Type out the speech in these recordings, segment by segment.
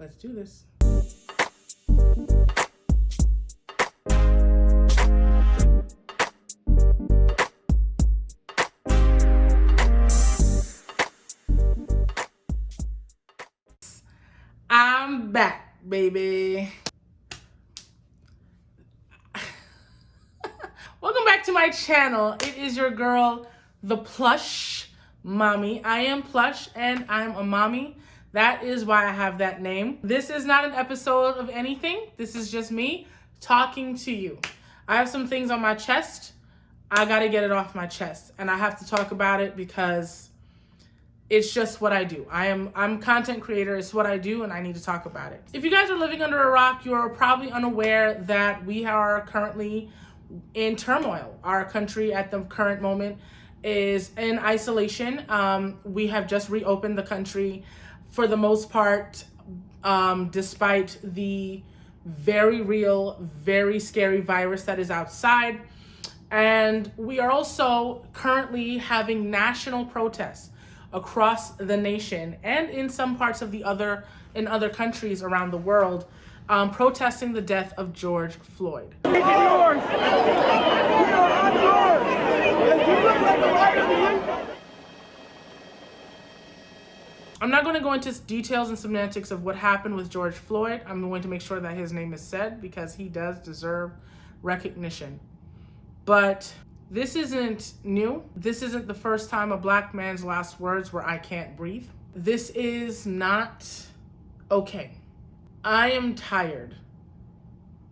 Let's do this. I'm back, baby. Welcome back to my channel. It is your girl, the Plush Mommy. I am Plush and I'm a mommy. That is why I have that name. This is not an episode of anything. This is just me talking to you. I have some things on my chest. I gotta get it off my chest and I have to talk about it because it's just what I do. I'm a content creator. It's what I do and I need to talk about it. If you guys are living under a rock, you're probably unaware that we are currently in turmoil. Our country at the current moment is in isolation. We have just reopened the country for the most part, despite the very real, very scary virus that is outside. And we are also currently having national protests across the nation and in some parts of in other countries around the world, protesting the death of George Floyd. I'm not going to go into details and semantics of what happened with George Floyd. I'm going to make sure that his name is said because he does deserve recognition. But this isn't new. This isn't the first time a black man's last words were, "I can't breathe." This is not okay. I am tired.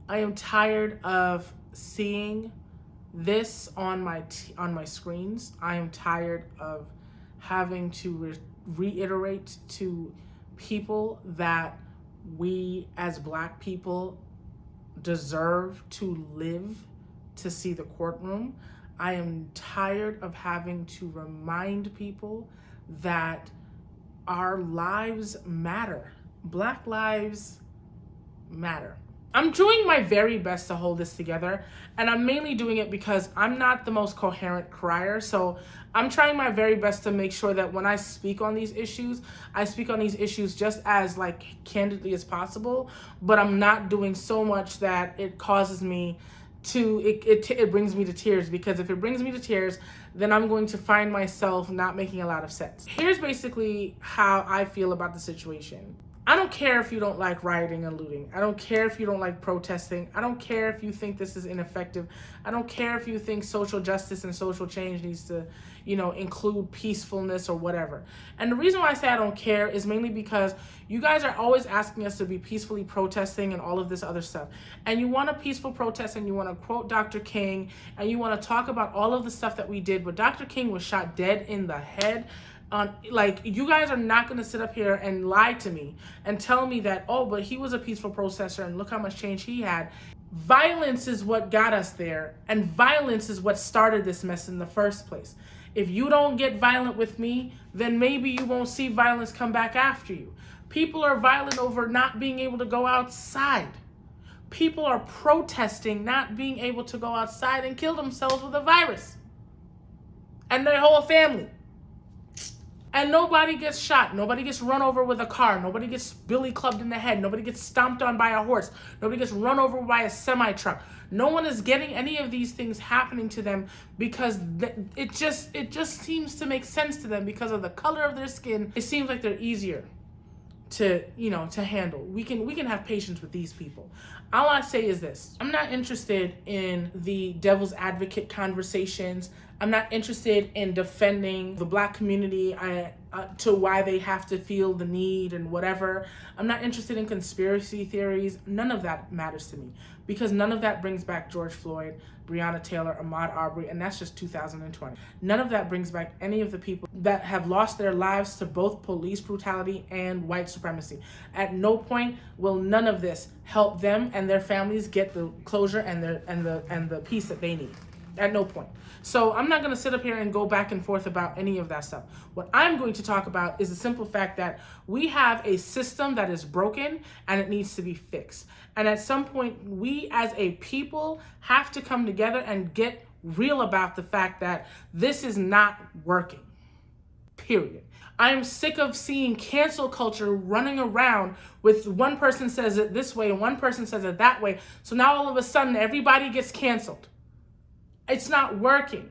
I am tired of seeing this on my screens. I am tired of having to reiterate to people that we as black people deserve to live to see the courtroom. I am tired of having to remind people that our lives matter. Black lives matter. I'm doing my very best to hold this together, and I'm mainly doing it because I'm not the most coherent crier, so I'm trying my very best to make sure that when I speak on these issues, I speak on these issues just as candidly as possible, but I'm not doing so much that it causes me to, it brings me to tears, because if it brings me to tears, then I'm going to find myself not making a lot of sense. Here's basically how I feel about the situation. I don't care if you don't like rioting and looting. I don't care if you don't like protesting. I don't care if you think this is ineffective. I don't care if you think social justice and social change needs to, include peacefulness or whatever. And the reason why I say I don't care is mainly because you guys are always asking us to be peacefully protesting and all of this other stuff. And you want a peaceful protest and you want to quote Dr. King and you want to talk about all of the stuff that we did, but Dr. King was shot dead in the head. You guys are not going to sit up here and lie to me and tell me that, oh, but he was a peaceful protester and look how much change he had. Violence is what got us there, and violence is what started this mess in the first place. If you don't get violent with me, then maybe you won't see violence come back after you. People are violent over not being able to go outside. People are protesting not being able to go outside and kill themselves with a virus and their whole family. And nobody gets shot. Nobody gets run over with a car. Nobody gets billy clubbed in the head. Nobody gets stomped on by a horse. Nobody gets run over by a semi-truck. No one is getting any of these things happening to them because it just seems to make sense to them because of the color of their skin. It seems like they're easier to handle. We can have patience with these people. All I say is this: I'm not interested in the devil's advocate conversations. I'm not interested in defending the black community to why they have to feel the need and whatever. I'm not interested in conspiracy theories. None of that matters to me because none of that brings back George Floyd, Breonna Taylor, Ahmaud Arbery, and that's just 2020. None of that brings back any of the people that have lost their lives to both police brutality and white supremacy. At no point will none of this help them and their families get the closure and the peace that they need. At no point. So I'm not going to sit up here and go back and forth about any of that stuff. What I'm going to talk about is the simple fact that we have a system that is broken and it needs to be fixed. And at some point, we as a people have to come together and get real about the fact that this is not working. period. I am sick of seeing cancel culture running around with one person says it this way and one person says it that way. So now all of a sudden everybody gets canceled. It's not working.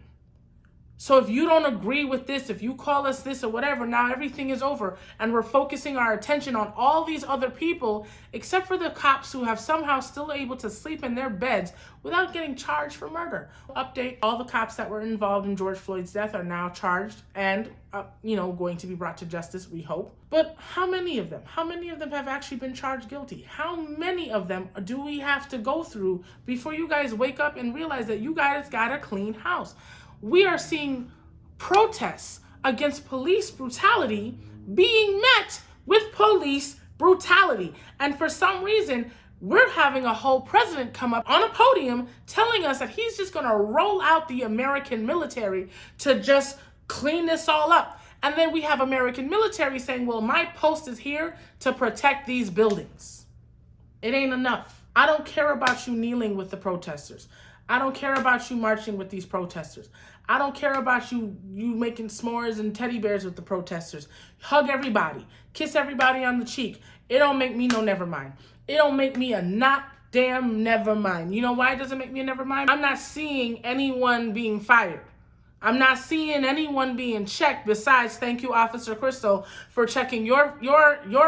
So if you don't agree with this, if you call us this or whatever, now everything is over. And we're focusing our attention on all these other people, except for the cops who have somehow still able to sleep in their beds without getting charged for murder. Update, all the cops that were involved in George Floyd's death are now charged and, going to be brought to justice, we hope. But how many of them? How many of them have actually been charged guilty? How many of them do we have to go through before you guys wake up and realize that you guys got a clean house? We are seeing protests against police brutality being met with police brutality. And for some reason, we're having a whole president come up on a podium telling us that he's just going to roll out the American military to just clean this all up. And then we have American military saying, well, my post is here to protect these buildings. It ain't enough. I don't care about you kneeling with the protesters. I don't care about you marching with these protesters. I don't care about you making s'mores and teddy bears with the protesters. Hug everybody. Kiss everybody on the cheek. It don't make me no never mind. It don't make me a not damn never mind. You know why it doesn't make me a never mind? I'm not seeing anyone being fired. I'm not seeing anyone being checked besides, thank you, Officer Crystal, for checking your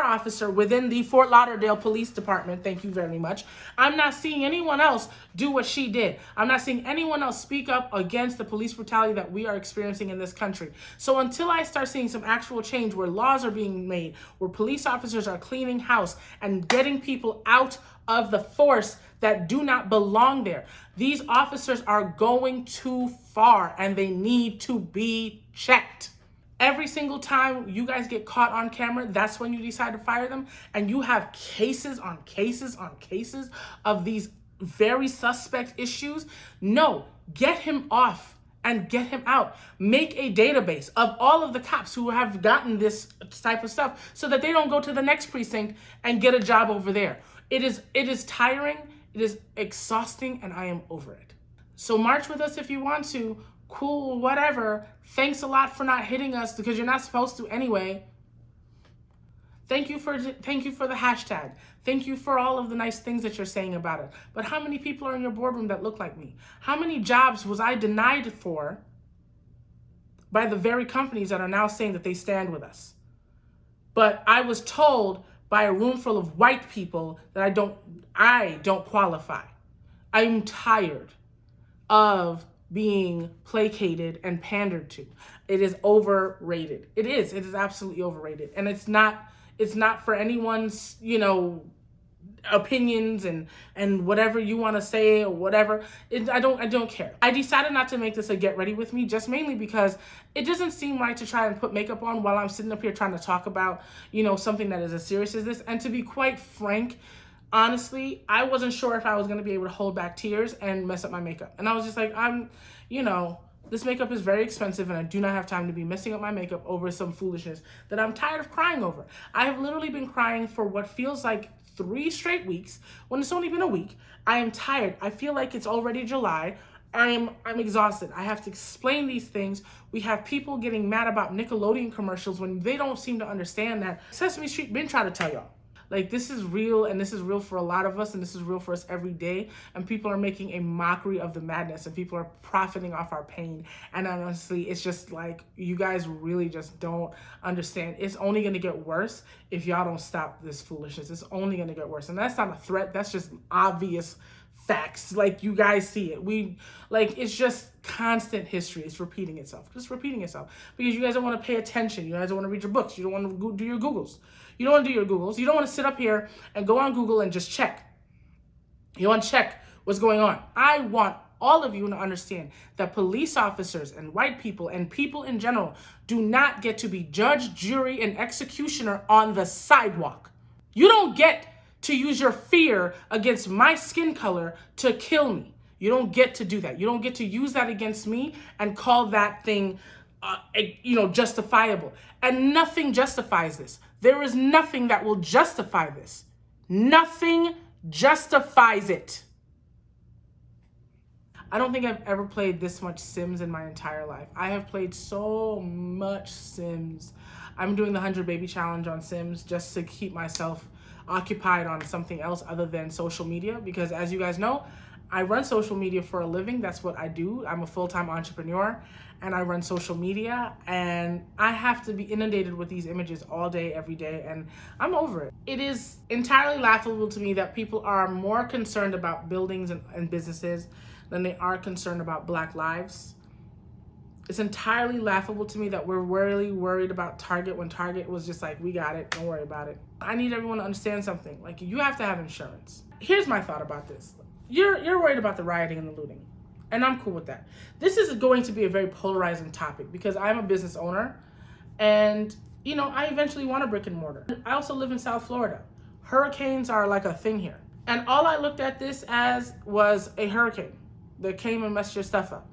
officer within the Fort Lauderdale Police Department. Thank you very much. I'm not seeing anyone else do what she did. I'm not seeing anyone else speak up against the police brutality that we are experiencing in this country. So until I start seeing some actual change where laws are being made, where police officers are cleaning house and getting people out of the force that do not belong there, these officers are going too far and they need to be checked. Every single time you guys get caught on camera, that's when you decide to fire them. And you have cases on cases on cases of these very suspect issues. No, get him off and get him out. Make a database of all of the cops who have gotten this type of stuff so that they don't go to the next precinct and get a job over there. It is tiring. It is exhausting, and I am over it. So march with us if you want to. Cool, whatever. Thanks a lot for not hitting us because you're not supposed to anyway. Thank you for the hashtag. Thank you for all of the nice things that you're saying about it. But how many people are in your boardroom that look like me? How many jobs was I denied for by the very companies that are now saying that they stand with us? But I was told by a room full of white people that I don't qualify. I'm tired of being placated and pandered to. It is overrated. It is absolutely overrated. And it's not for anyone's, opinions and whatever you want to say or whatever. I don't care. I decided not to make this a get ready with me, just mainly because it doesn't seem right to try and put makeup on while I'm sitting up here trying to talk about, something that is as serious as this. And to be quite frank, honestly, I wasn't sure if I was going to be able to hold back tears and mess up my makeup. And I was just like, this makeup is very expensive and I do not have time to be messing up my makeup over some foolishness that I'm tired of crying over. I have literally been crying for what feels like 3 straight weeks when it's only been a week. I am tired. I feel like it's already July. I'm exhausted. I have to explain these things. We have people getting mad about Nickelodeon commercials when they don't seem to understand that Sesame Street been trying to tell y'all. Like, this is real, and this is real for a lot of us, and this is real for us every day, and people are making a mockery of the madness, and people are profiting off our pain, and honestly, it's just like, you guys really just don't understand. It's only going to get worse if y'all don't stop this foolishness. It's only going to get worse, and that's not a threat. That's just obvious facts. Like, you guys see it. It's just constant history. It's repeating itself. Just repeating itself. Because you guys don't want to pay attention. You guys don't want to read your books. You don't want to do your Googles. You don't want to do your Googles. You don't want to sit up here and go on Google and just check. You want to check what's going on. I want all of you to understand that police officers and white people and people in general do not get to be judge, jury, and executioner on the sidewalk. You don't get to use your fear against my skin color to kill me. You don't get to do that. You don't get to use that against me and call that thing, justifiable. And nothing justifies this. There is nothing that will justify this. Nothing justifies it. I don't think I've ever played this much Sims in my entire life. I have played so much Sims. I'm doing the 100 Baby Challenge on Sims just to keep myself occupied on something else other than social media, because as you guys know, I run social media for a living. That's what I do. I'm a full-time entrepreneur and I run social media, and I have to be inundated with these images all day, every day, and I'm over it. It is entirely laughable to me that people are more concerned about buildings and businesses than they are concerned about Black lives. It's entirely laughable to me that we're really worried about Target when Target was just like, we got it, don't worry about it. I need everyone to understand something. Like, you have to have insurance. Here's my thought about this. You're worried about the rioting and the looting, and I'm cool with that. This is going to be a very polarizing topic because I'm a business owner, and you know, I eventually want a brick and mortar. I also live in South Florida. Hurricanes are like a thing here. And all I looked at this as was a hurricane that came and messed your stuff up.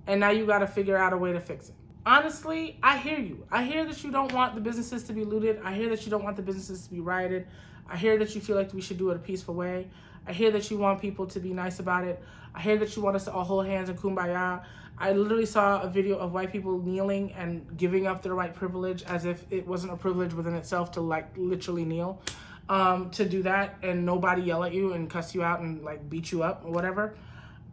And now you got to figure out a way to fix it. Honestly, I hear you. I hear that you don't want the businesses to be looted. I hear that you don't want the businesses to be rioted. I hear that you feel like we should do it a peaceful way. I hear that you want people to be nice about it. I hear that you want us to all hold hands and kumbaya. I literally saw a video of white people kneeling and giving up their white privilege as if it wasn't a privilege within itself to like literally kneel, to do that and nobody yell at you and cuss you out and like beat you up or whatever.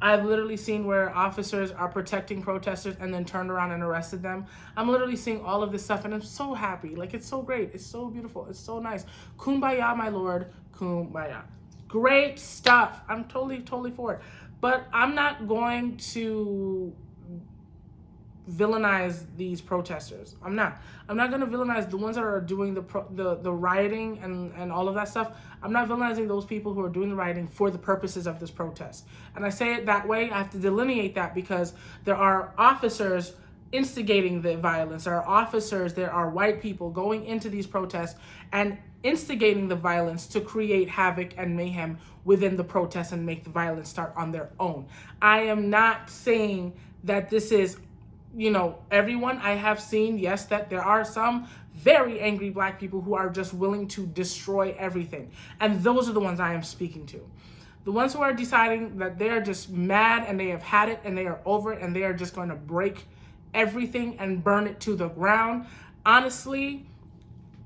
I've literally seen where officers are protecting protesters and then turned around and arrested them. I'm literally seeing all of this stuff and I'm so happy. Like, it's so great. It's so beautiful. It's so nice. Kumbaya, my lord. Kumbaya. Great stuff. I'm totally for it. But I'm not going to villainize these protesters. I'm not going to villainize the ones that are doing the rioting and all of that stuff. I'm not villainizing those people who are doing the rioting for the purposes of this protest. And I say it that way. I have to delineate that because there are officers instigating the violence. There are officers, there are white people going into these protests and instigating the violence to create havoc and mayhem within the protests and make the violence start on their own. I am not saying that this is, you know, everyone. I have seen, yes, that there are some very angry Black people who are just willing to destroy everything. And those are the ones I am speaking to. The ones who are deciding that they are just mad and they have had it and they are over it and they are just going to break everything and burn it to the ground. Honestly,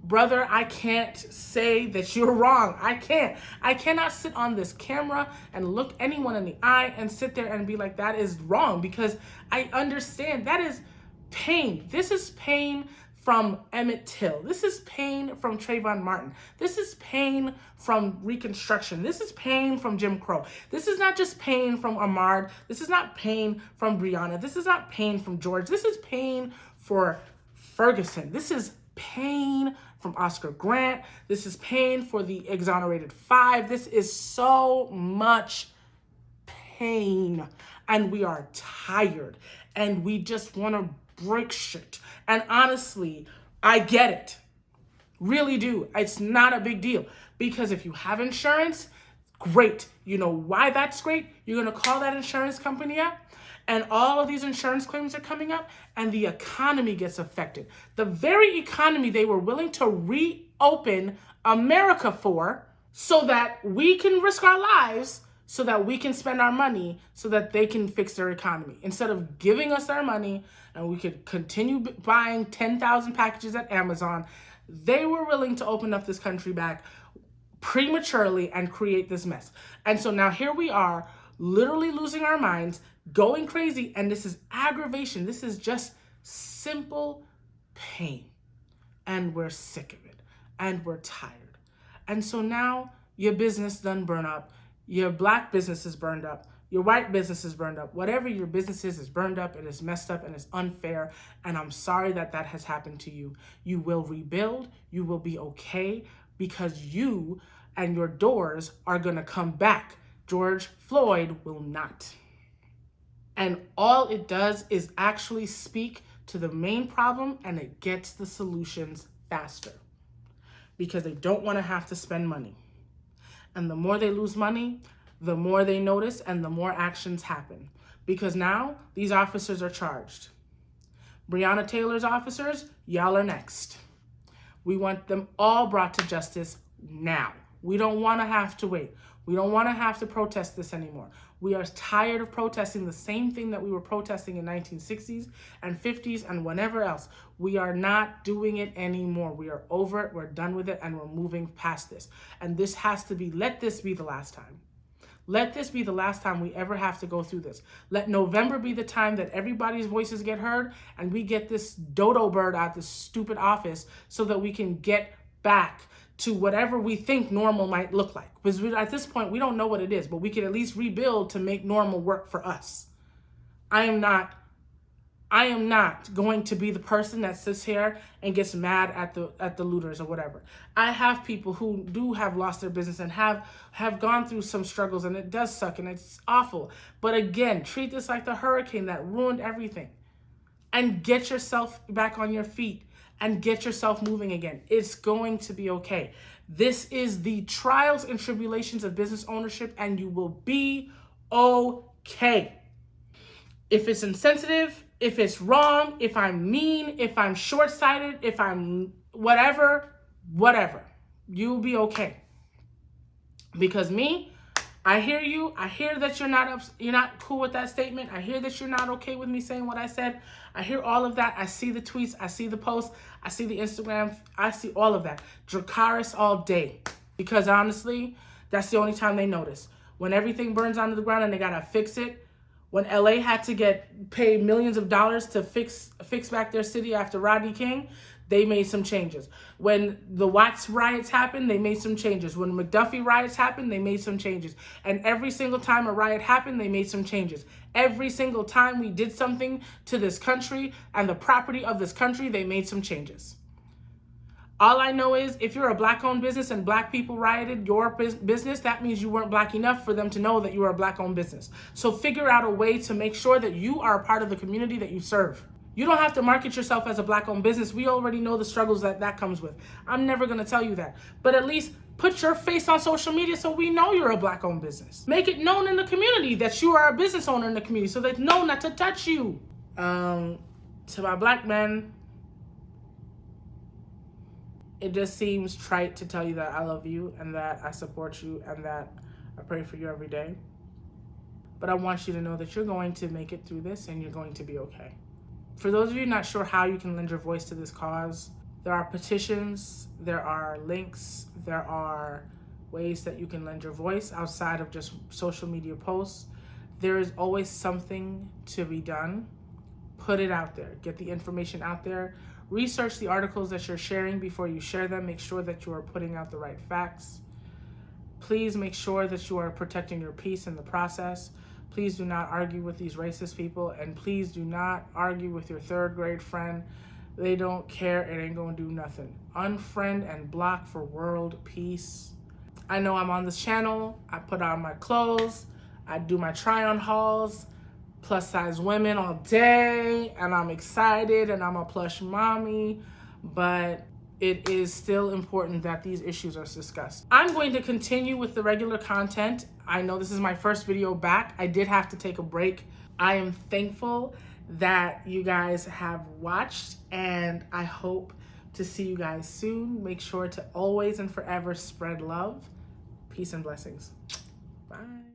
brother, I can't say that you're wrong. I can't. I cannot sit on this camera and look anyone in the eye and sit there and be like, that is wrong, because I understand that is pain. This is pain from Emmett Till. This is pain from Trayvon Martin. This is pain from Reconstruction. This is pain from Jim Crow. This is not just pain from Ahmaud. This is not pain from Breonna. This is not pain from George. This is pain for Ferguson. This is pain from Oscar Grant. This is pain for the exonerated 5. This is so much pain, and we are tired, and we just want to break shit. And honestly, I get it. Really do. It's not a big deal, because if you have insurance, great. You know why that's great? You're going to call that insurance company up, and all of these insurance claims are coming up, and the economy gets affected. The very economy they were willing to reopen America for, so that we can risk our lives, so that we can spend our money, so that they can fix their economy. Instead of giving us our money and we could continue buying 10,000 packages at Amazon, they were willing to open up this country back prematurely and create this mess. And so now here we are, literally losing our minds, going crazy, and this is aggravation. This is just simple pain. And we're sick of it. And we're tired. And so now your business done burn up. Your Black business is burned up. Your white business is burned up. Whatever your business is burned up. It is messed up and it's unfair. And I'm sorry that that has happened to you. You will rebuild. You will be okay, because you and your doors are going to come back. George Floyd will not. And all it does is actually speak to the main problem, and it gets the solutions faster, because they don't want to have to spend money. And the more they lose money, the more they notice and the more actions happen. Because now these officers are charged. Breonna Taylor's officers, y'all are next. We want them all brought to justice now. We don't want to have to wait. We don't want to have to protest this anymore. We are tired of protesting the same thing that we were protesting in 1960s and 50s and whenever else. We are not doing it anymore. We are over it. We're done with it, and we're moving past this. And this has to be, let this be the last time. Let this be the last time we ever have to go through this. Let November be the time that everybody's voices get heard and we get this dodo bird out this stupid office so that we can get back to whatever we think normal might look like. Because at this point, we don't know what it is, but we can at least rebuild to make normal work for us. I am not going to be the person that sits here and gets mad at the looters or whatever. I have people who do have lost their business and have gone through some struggles, and it does suck and it's awful. But again, treat this like the hurricane that ruined everything, and get yourself back on your feet and get yourself moving again. It's going to be okay. This is the trials and tribulations of business ownership, and you will be okay. If it's insensitive, if it's wrong, if I'm mean, if I'm short-sighted, if I'm whatever, you'll be okay. Because me, I hear you. I hear that you're not cool with that statement. I hear that you're not okay with me saying what I said. I hear all of that. I see the tweets. I see the posts. I see the Instagram. I see all of that. Dracarys all day. Because honestly, that's the only time they notice. When everything burns onto the ground and they gotta fix it. When LA had to pay millions of dollars to fix back their city after Rodney King, they made some changes. When the Watts riots happened, they made some changes. When McDuffie riots happened, they made some changes. And every single time a riot happened, they made some changes. Every single time we did something to this country and the property of this country, they made some changes. All I know is if you're a Black-owned business and Black people rioted your business, that means you weren't Black enough for them to know that you are a Black-owned business. So figure out a way to make sure that you are a part of the community that you serve. You don't have to market yourself as a Black-owned business. We already know the struggles that comes with. I'm never going to tell you that. But at least put your face on social media so we know you're a Black-owned business. Make it known in the community that you are a business owner in the community so they know not to touch you. To my Black men, it just seems trite to tell you that I love you and that I support you and that I pray for you every day. But I want you to know that you're going to make it through this and you're going to be okay. For those of you not sure how you can lend your voice to this cause, there are petitions, there are links, there are ways that you can lend your voice outside of just social media posts. There is always something to be done. Put it out there. Get the information out there. Research the articles that you're sharing before you share them. Make sure that you are putting out the right facts. Please make sure that you are protecting your peace in the process. Please do not argue with these racist people, and please do not argue with your third grade friend. They don't care. It ain't gonna do nothing. Unfriend and block for world peace. I know I'm on this channel. I put on my clothes. I do my try-on hauls. Plus size women all day, and I'm excited, and I'm a plush mommy, but it is still important that these issues are discussed. I'm going to continue with the regular content. I know this is my first video back. I did have to take a break. I am thankful that you guys have watched, and I hope to see you guys soon. Make sure to always and forever spread love. Peace and blessings. Bye.